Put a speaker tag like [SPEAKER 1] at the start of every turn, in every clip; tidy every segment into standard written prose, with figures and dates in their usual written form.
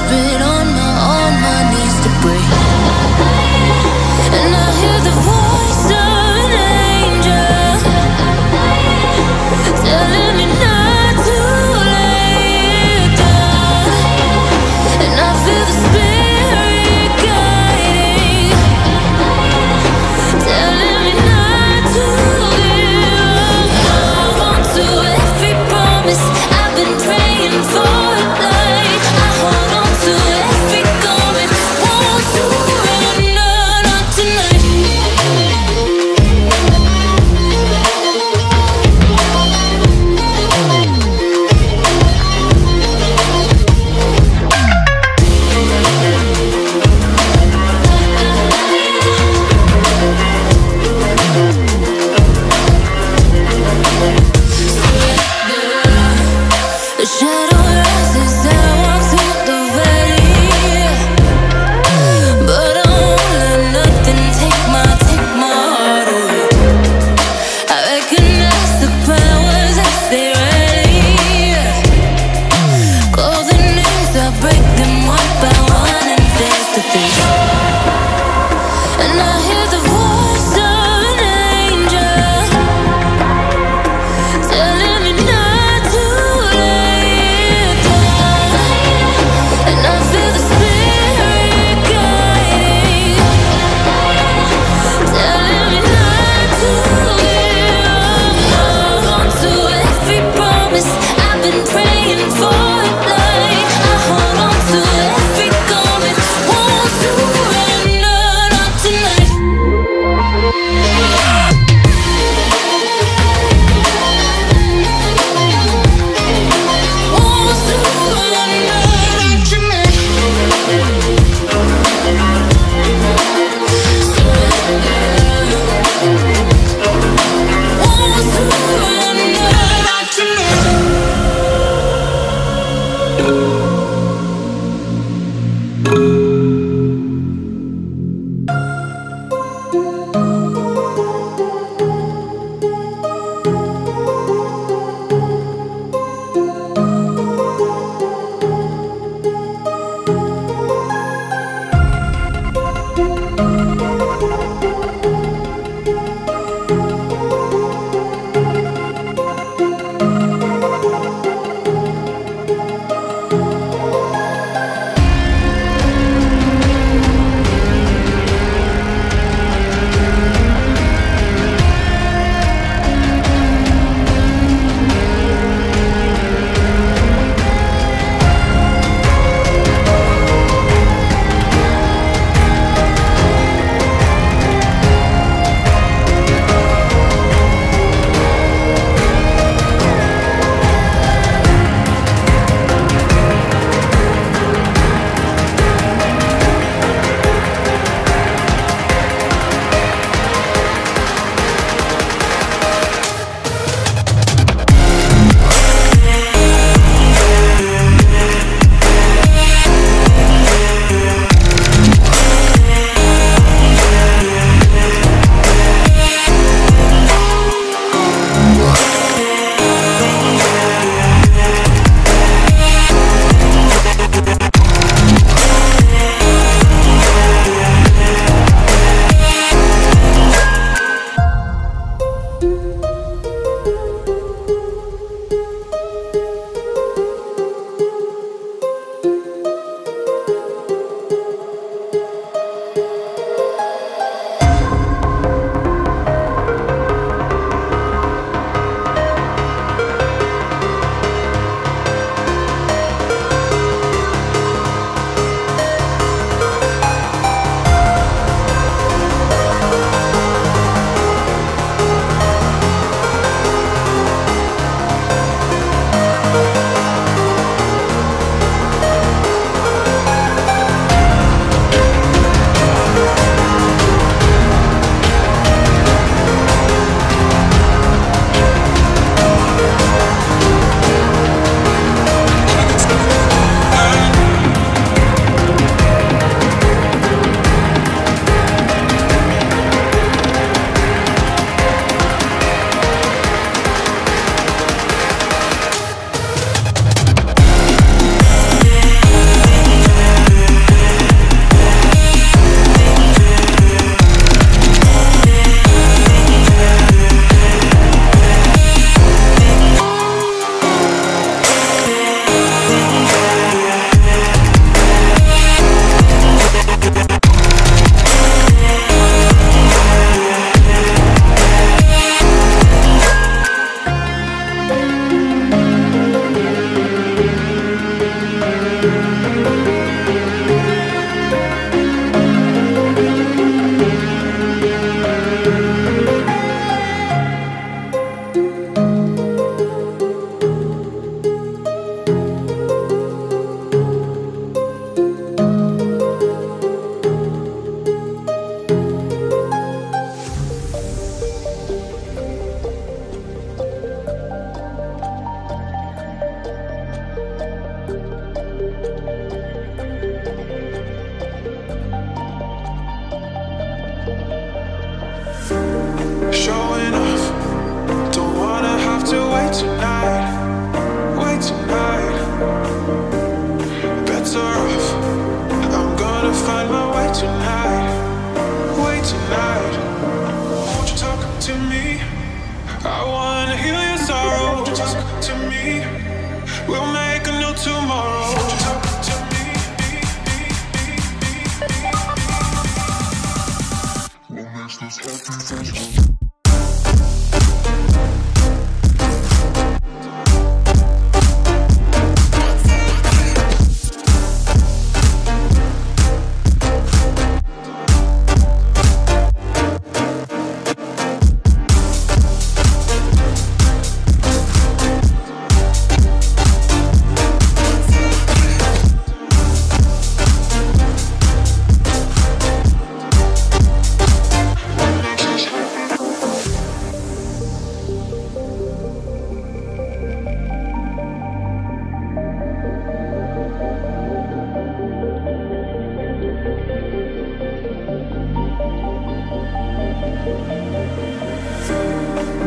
[SPEAKER 1] been on my knees to pray. And I hear the voice of an angel telling me not to lay it down. And I feel the spirit guiding, telling me not to give up. Hold on to every promise I've been praying for. Like I hold on to
[SPEAKER 2] showing off. Don't wanna have to wait tonight. Wait tonight. Better off. I'm gonna find my way tonight. Wait tonight. Won't you talk to me? I wanna heal your sorrow. Won't you talk to me? We'll make a new tomorrow. Won't you talk to me? What makes this happy?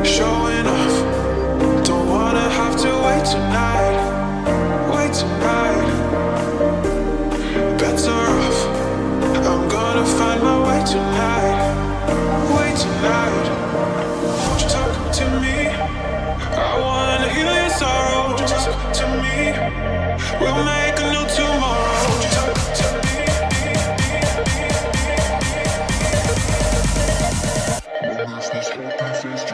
[SPEAKER 2] Showing off. Don't wanna have to wait tonight. Wait tonight. Better off. I'm gonna find my way tonight. Wait tonight. Won't you talk to me? I wanna heal your sorrow. Won't you talk to me? We'll make a new tomorrow. Won't you talk to me? What makes this happy face?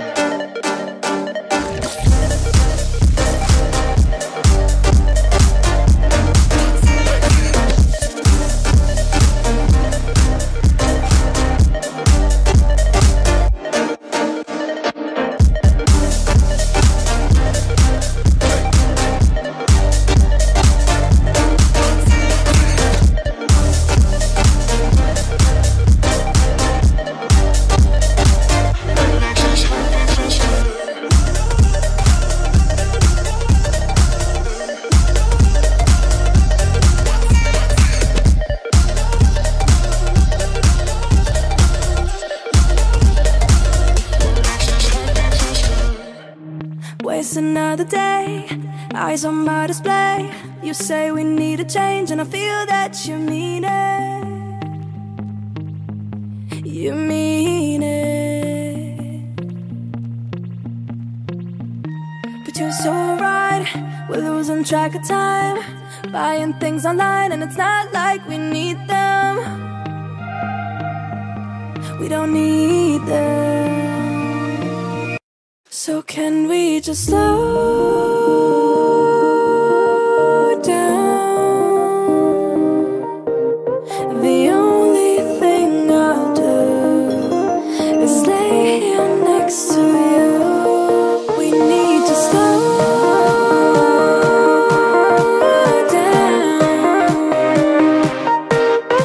[SPEAKER 1] Waste another day, eyes on my display. You say we need a change, and I feel that you mean it. You mean it. But you're so right, we're losing track of time, buying things online, and it's not like we need them. We don't need them. So can we just slow down? The only thing I'll do is lay here next to you. We need to slow down.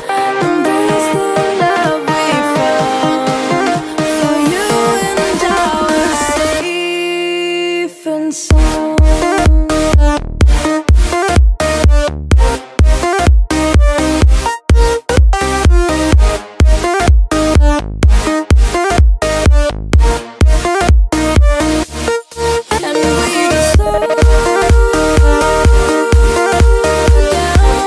[SPEAKER 1] Embrace the love we found. For you and I was safe and sound. And we just slow down.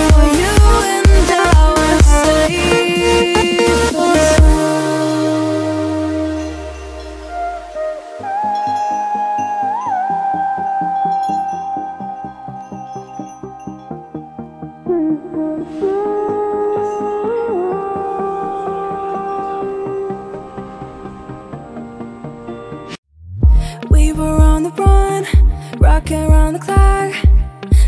[SPEAKER 1] For you and I was safe and we were on the run, rocking around the clock.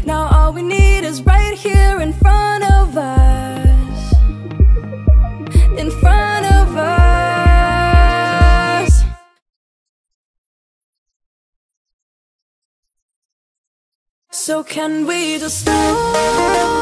[SPEAKER 1] Now all we need is right here in front of us. In front of us. So can we just slow